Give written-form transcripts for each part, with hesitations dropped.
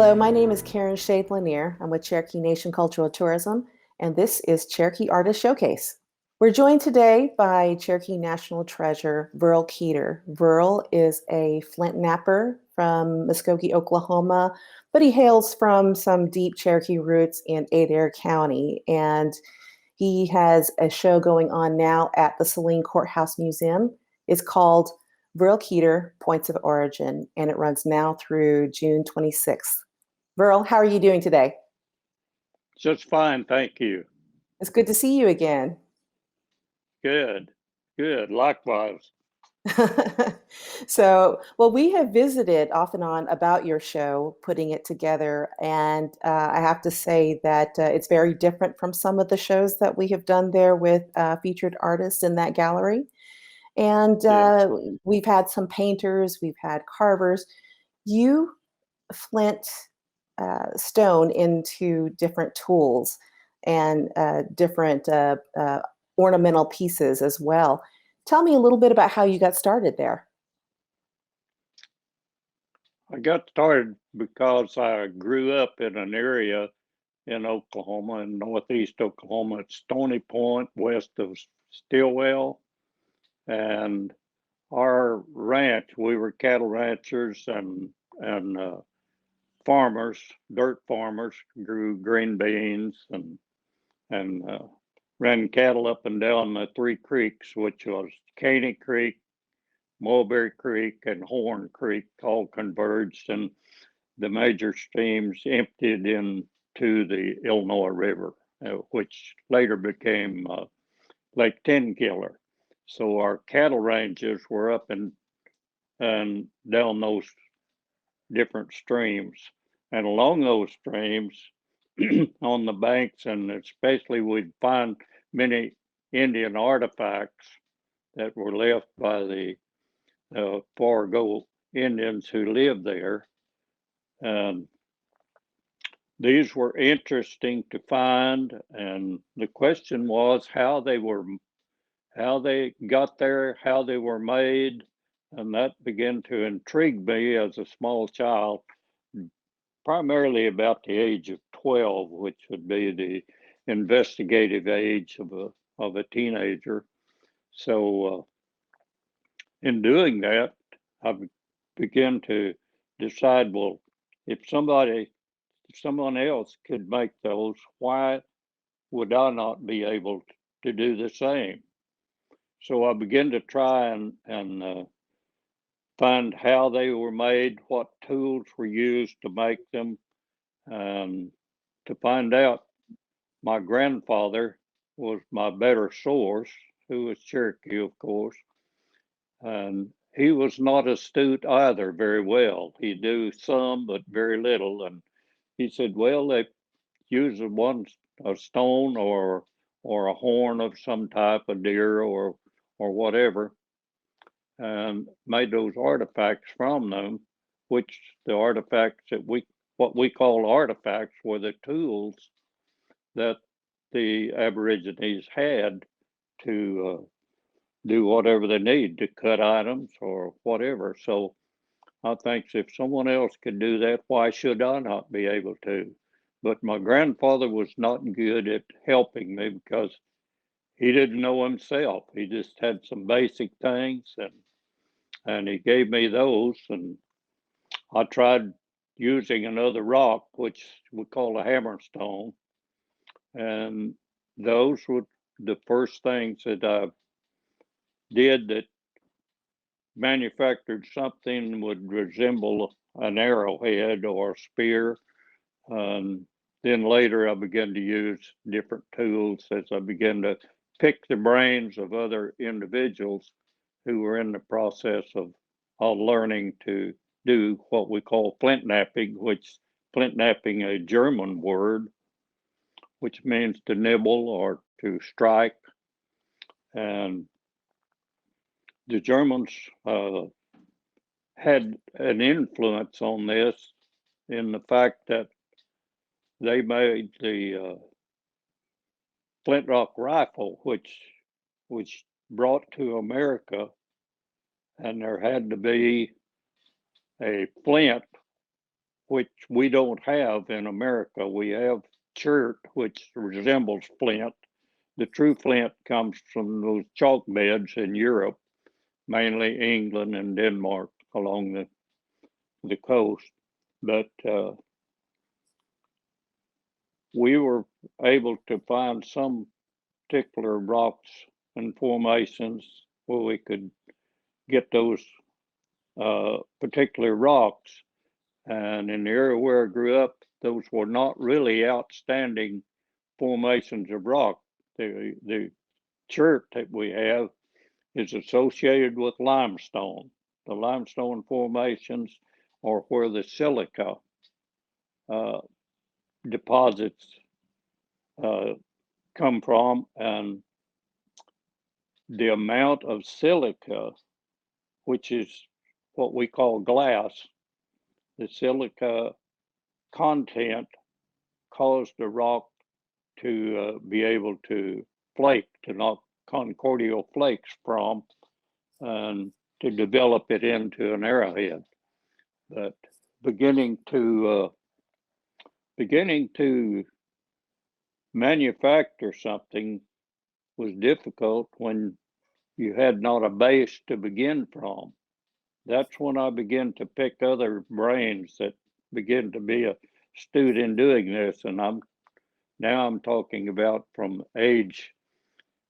Hello, my name is Karen Shade Lanier. I'm with Cherokee Nation Cultural Tourism, and this is Cherokee Artist Showcase. We're joined today by Cherokee National Treasure Vyrl Keeter. Vyrl is a flintknapper from Muskogee, Oklahoma, but he hails from some deep Cherokee roots in Adair County. And he has a show going on now at the Saline Courthouse Museum. It's called Vyrl Keeter Points of Origin, and it runs now through June 26th. Vyrl, how are you doing today? Just fine, thank you. It's good to see you again. Good, good. Likewise. Well, we have visited off and on about your show, putting it together, and I have to say that it's very different from some of the shows that we have done there with featured artists in that gallery. And Yeah. we've had some painters, we've had carvers. You flint stone into different tools and different ornamental pieces as well. Tell me a little bit about how you got started there. I got started because I grew up in an area in Oklahoma, in northeast Oklahoma, at Stony Point, west of Stillwell. And our ranch, we were cattle ranchers and farmers, dirt farmers, grew green beans and ran cattle up and down the three creeks, which was Caney Creek, Mulberry Creek, and Horn Creek, all converged, and the major streams emptied into the Illinois River, which later became Lake Tenkiller. So our cattle ranges were up and down those different streams. And along those streams, on the banks, and especially we'd find many Indian artifacts that were left by the Fargo Indians who lived there. And these were interesting to find. And the question was how they got there, how they were made. And that began to intrigue me as a small child, primarily about the age of 12, which would be the investigative age of a teenager. So in doing that, I began to decide, well, if someone else could make those, why would I not be able to do the same? So I began to try and find how they were made, what tools were used to make them, and to find out my grandfather was my better source, who was Cherokee, of course, and he was not astute either very well. He knew some, but very little. And he said, well, they use a stone or a horn of some type, a deer or whatever, and made those artifacts from them, which the artifacts that what we call artifacts were the tools that the Aborigines had to do whatever they need to cut items or whatever. So I think if someone else could do that, why should I not be able to? But my grandfather was not good at helping me because he didn't know himself. He just had some basic things and he gave me those, and I tried using another rock, which we call a hammerstone, and those were the first things that I did that manufactured something would resemble an arrowhead or a spear. And then later I began to use different tools as I began to pick the brains of other individuals who were in the process of learning to do what we call flintknapping, which flintknapping, a German word, which means to nibble or to strike. And the Germans had an influence on this in the fact that they made the flintlock rifle, which brought to America, and there had to be a flint which we don't have in America. We have chert, which resembles flint. The true flint comes from those chalk beds in Europe, mainly England and Denmark along the coast. But we were able to find some particular rocks and formations where we could get those particular rocks. And in the area where I grew up, those were not really outstanding formations of rock. The chert that we have is associated with limestone. The limestone formations are where the silica deposits come from, and the amount of silica, which is what we call glass, the silica content caused the rock to be able to flake, to knock concordial flakes from, and to develop it into an arrowhead. But beginning to manufacture something was difficult when you had not a base to begin from. That's when I began to pick other brains that begin to be astute in doing this. And I'm talking about from age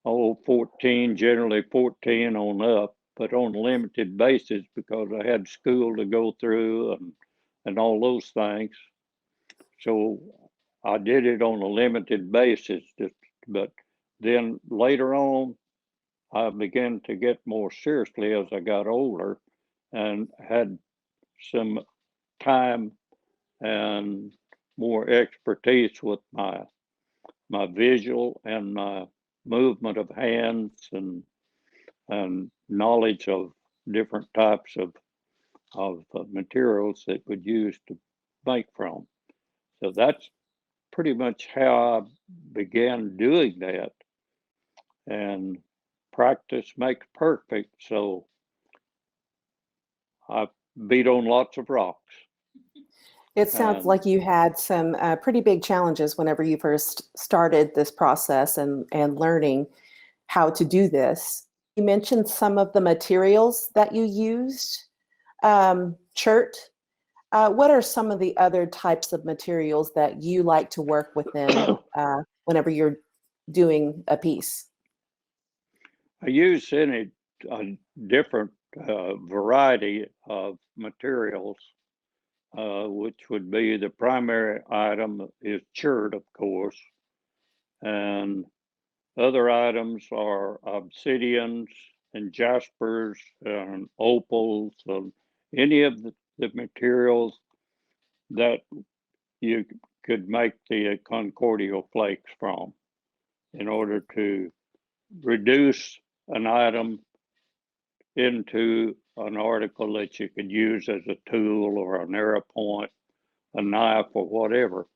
14, generally 14 on up, but on a limited basis because I had school to go through and all those things. So I did it on a limited basis, but then later on, I began to get more seriously as I got older and had some time and more expertise with my visual and my movement of hands and knowledge of different types of materials that would use to make from. So that's pretty much how I began doing that. And practice makes perfect. So I beat on lots of rocks. It sounds And like you had some pretty big challenges whenever you first started this process and learning how to do this. You mentioned some of the materials that you used, chert. What are some of the other types of materials that you like to work within whenever you're doing a piece? I use a different variety of materials, which would be the primary item is chert, of course, and other items are obsidians and jaspers and opals and any of the materials that you could make the concordial flakes from in order to reduce an item into an article that you could use as a tool or an arrow point, a knife, or whatever.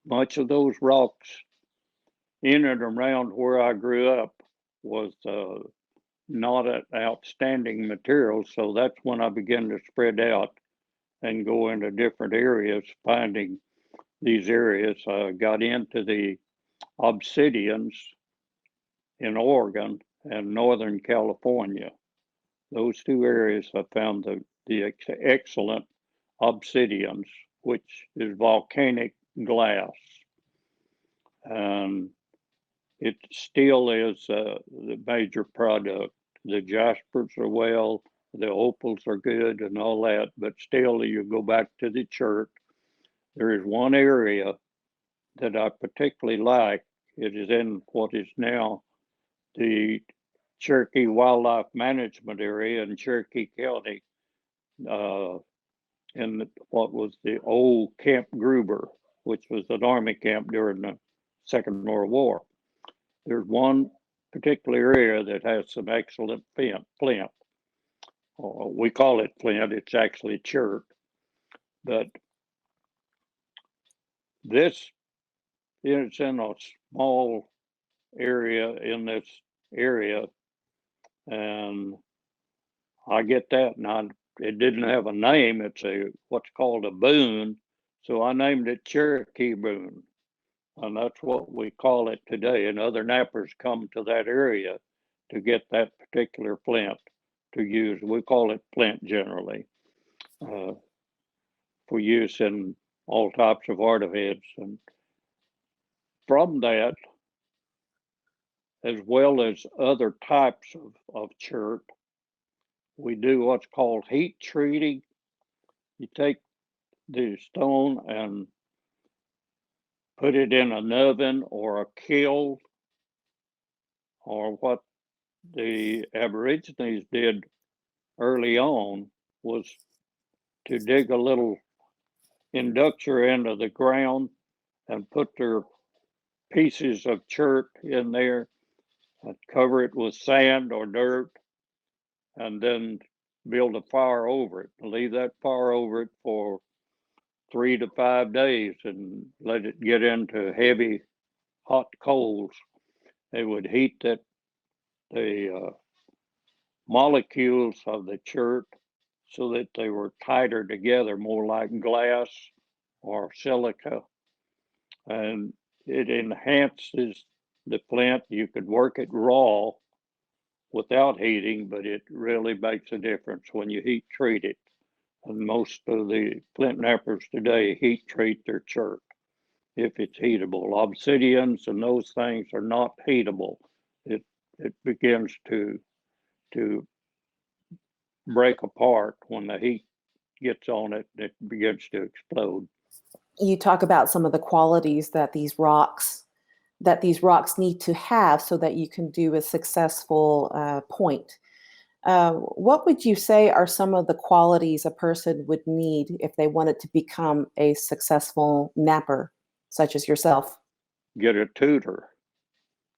Much of those rocks in and around where I grew up was not an outstanding material, so that's when I began to spread out and go into different areas, finding these areas. I got into the obsidians in Oregon and Northern California. Those two areas I found the excellent obsidians, which is volcanic glass. And it still is the major product. The jaspers are well, the opals are good and all that, but still you go back to the chert. There is one area that I particularly like. It is in what is now the Cherokee Wildlife Management Area in Cherokee County, in what was the old Camp Gruber, which was an army camp during the Second World War. There's one particular area that has some excellent flint. We call it flint, it's actually chert. But this is in a small area in this area, and I get that and I it didn't have a name. It's what's called a boon. So I named it Cherokee boon. And that's what we call it today. And other knappers come to that area to get that particular flint to use. We call it flint generally for use in all types of arrowheads. And from that, as well as other types of chert, we do what's called heat treating. You take the stone and put it in an oven or a kiln, or what the Aborigines did early on was to dig a little inductor into the ground and put their pieces of chert in there and cover it with sand or dirt, and then build a fire over it. Leave that fire over it for 3 to 5 days and let it get into heavy hot coals. They would heat the molecules of the chert so that they were tighter together, more like glass or silica, and it enhances the flint. You could work it raw without heating, but it really makes a difference when you heat treat it. And most of the flint knappers today heat treat their chert if it's heatable. Obsidians and those things are not heatable. It begins to break apart when the heat gets on it. It begins to explode. You talk about some of the qualities that these rocks need to have so that you can do a successful point. What would you say are some of the qualities a person would need if they wanted to become a successful napper, such as yourself? Get a tutor.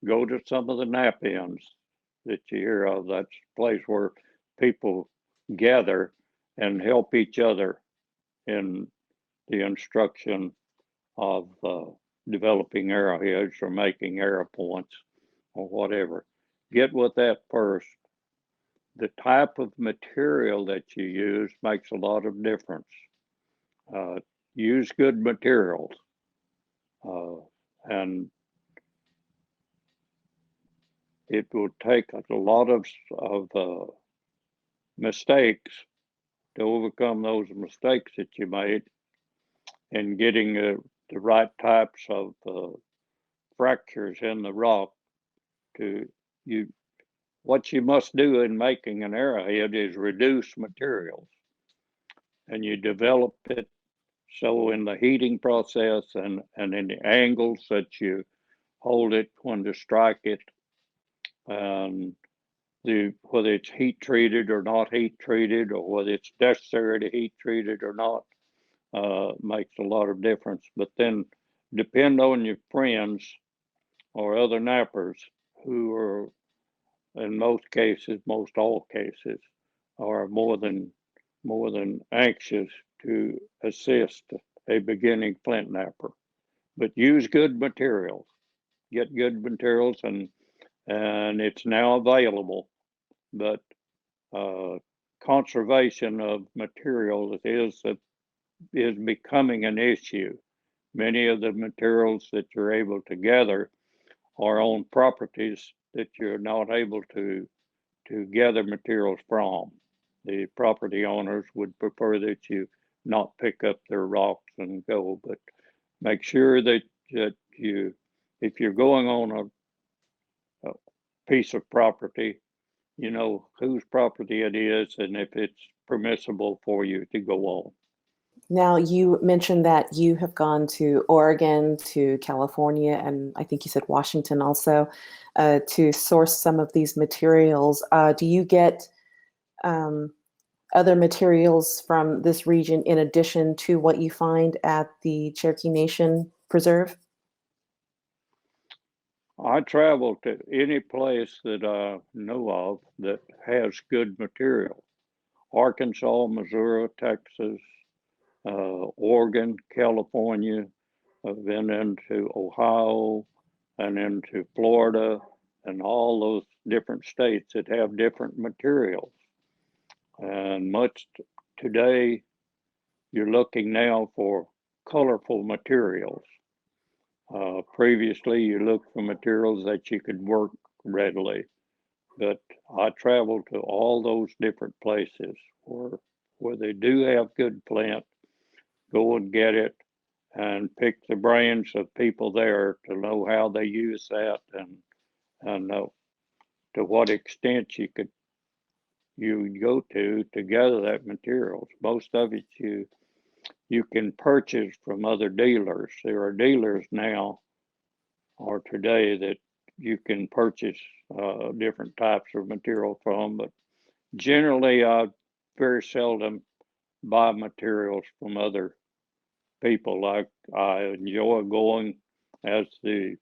Go to some of the nap-ins that you hear of. That's a place where people gather and help each other in the instruction of developing arrowheads or making arrow points or whatever. Get with that first. The type of material that you use makes a lot of difference. Use good materials, and it will take a lot of mistakes to overcome those mistakes that you made in getting the right types of fractures in the rock. To you, what you must do in making an arrowhead is reduce materials, and you develop it so in the heating process and in the angles that you hold it when to strike it, and whether it's heat treated or not heat treated, or whether it's necessary to heat treat it or not, makes a lot of difference. But then depend on your friends or other knappers who are, in most cases, most all cases, are more than anxious to assist a beginning flint napper. But use good materials. Get good materials, and it's now available. But conservation of materials is becoming an issue. Many of the materials that you're able to gather are on properties that you're not able to gather materials from. The property owners would prefer that you not pick up their rocks and go, but make sure that you, if you're going on a piece of property, you know whose property it is and if it's permissible for you to go on. Now, you mentioned that you have gone to Oregon, to California, and I think you said Washington also, to source some of these materials. Do you get other materials from this region in addition to what you find at the Cherokee Nation Preserve? I travel to any place that I know of that has good material. Arkansas, Missouri, Texas, Oregon, California, then into Ohio and into Florida, and all those different states that have different materials. And today, you're looking now for colorful materials. Previously, you looked for materials that you could work readily, but I travel to all those different places where they do have good flint. Go and get it and pick the brains of people there to know how they use that and to what extent you go to gather that materials. Most of it you can purchase from other dealers. There are dealers now or today that you can purchase different types of material from, but generally I very seldom buy materials from other people. I enjoy going as the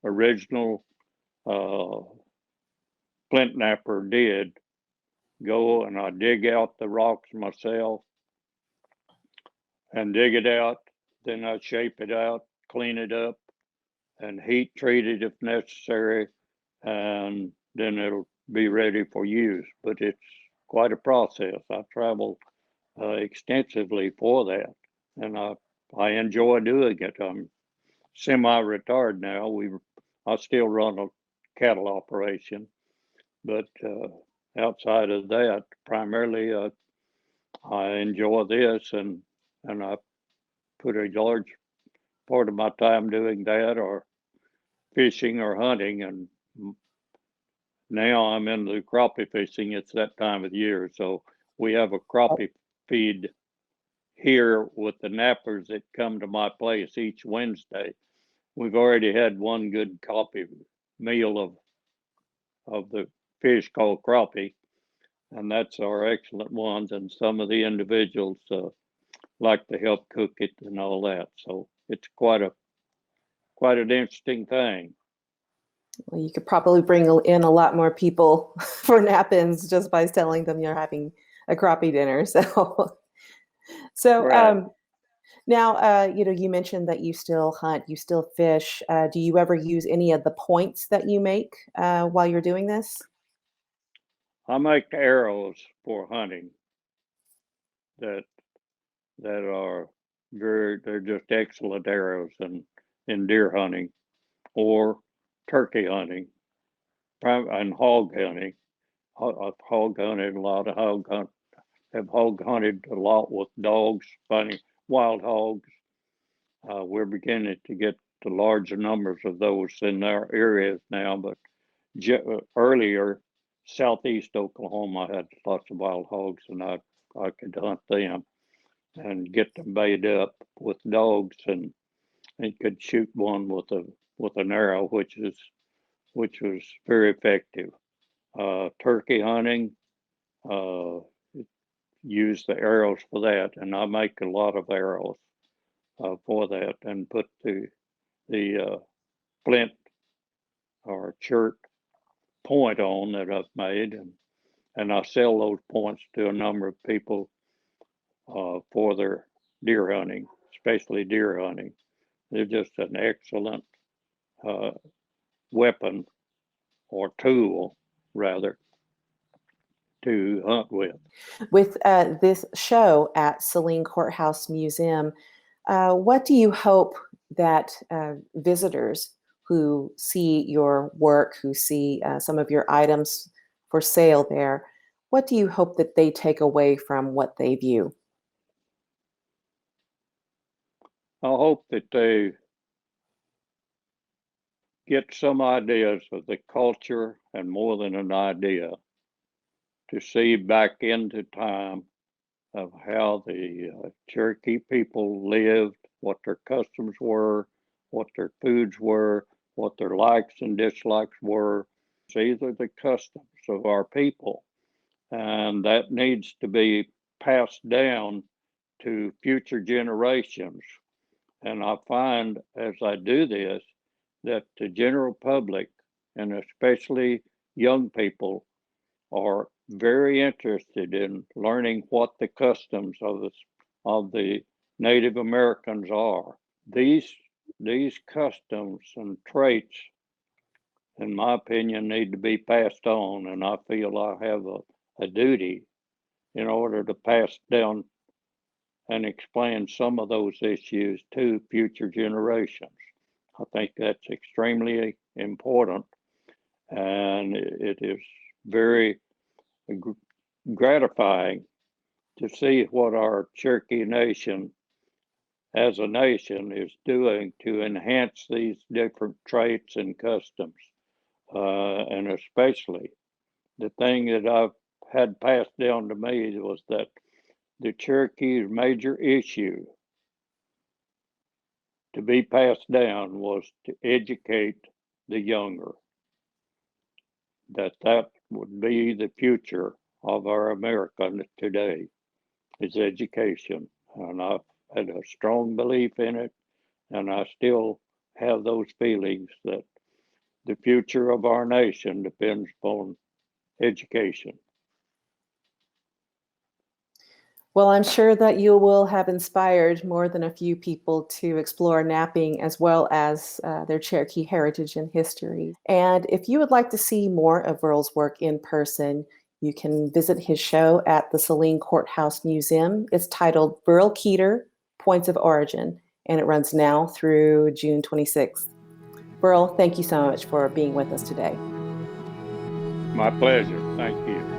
original uh, flintknapper did, go and I dig out the rocks myself and dig it out. Then I shape it out, clean it up, and heat treat it if necessary, and then it'll be ready for use. But it's quite a process. I travel extensively for that, and I enjoy doing it. I'm semi-retired now. I still run a cattle operation, but outside of that, primarily I enjoy this, and I put a large part of my time doing that, or fishing or hunting. And now I'm into crappie fishing. It's that time of the year, so we have a crappie feed here with the nappers that come to my place each Wednesday. We've already had one good crappie meal of the fish called crappie, and that's our excellent ones. And some of the individuals like to help cook it and all that. So it's quite an interesting thing. Well, you could probably bring in a lot more people for nap-ins just by telling them you're having a crappie dinner. So Right. now, you mentioned that you still hunt, you still fish. Do you ever use any of the points that you make while you're doing this? I make arrows for hunting that that are they're just excellent arrows in deer hunting or turkey hunting and hog hunting. I've hog hunted a lot of have hog hunted a lot with dogs, finding wild hogs. We're beginning to get the larger numbers of those in our areas now, but earlier, southeast Oklahoma had lots of wild hogs, and I could hunt them and get them bait up with dogs, and could shoot one with an arrow, which was very effective. Turkey hunting, uh, use the arrows for that, and I make a lot of arrows for that, and put the flint or chert point on that I've made, and I sell those points to a number of people for their deer hunting, especially deer hunting. They're just an excellent uh, weapon or tool, rather, to hunt with. With this show at Saline Courthouse Museum, what do you hope that visitors who see your work, who see some of your items for sale there, what do you hope that they take away from what they view? I hope that they get some ideas of the culture, and more than an idea, to see back into time of how the Cherokee people lived, what their customs were, what their foods were, what their likes and dislikes were. These are the customs of our people, and that needs to be passed down to future generations. And I find as I do this that the general public, and especially young people, are very interested in learning what the customs of the Native Americans are. These customs and traits, in my opinion, need to be passed on, and I feel I have a duty in order to pass down and explain some of those issues to future generations. I think that's extremely important, and it is very gratifying to see what our Cherokee Nation as a nation is doing to enhance these different traits and customs. And especially the thing that I've had passed down to me was that the Cherokee's major issue to be passed down was to educate the younger, that would be the future of our America today, is education. And I've had a strong belief in it, and I still have those feelings that the future of our nation depends upon education. Well, I'm sure that you will have inspired more than a few people to explore napping as well as their Cherokee heritage and history. And if you would like to see more of Vyrl's work in person, you can visit his show at the Saline Courthouse Museum. It's titled Vyrl Keeter, Points of Origin, and it runs now through June 26th. Vyrl, thank you so much for being with us today. My pleasure. Thank you.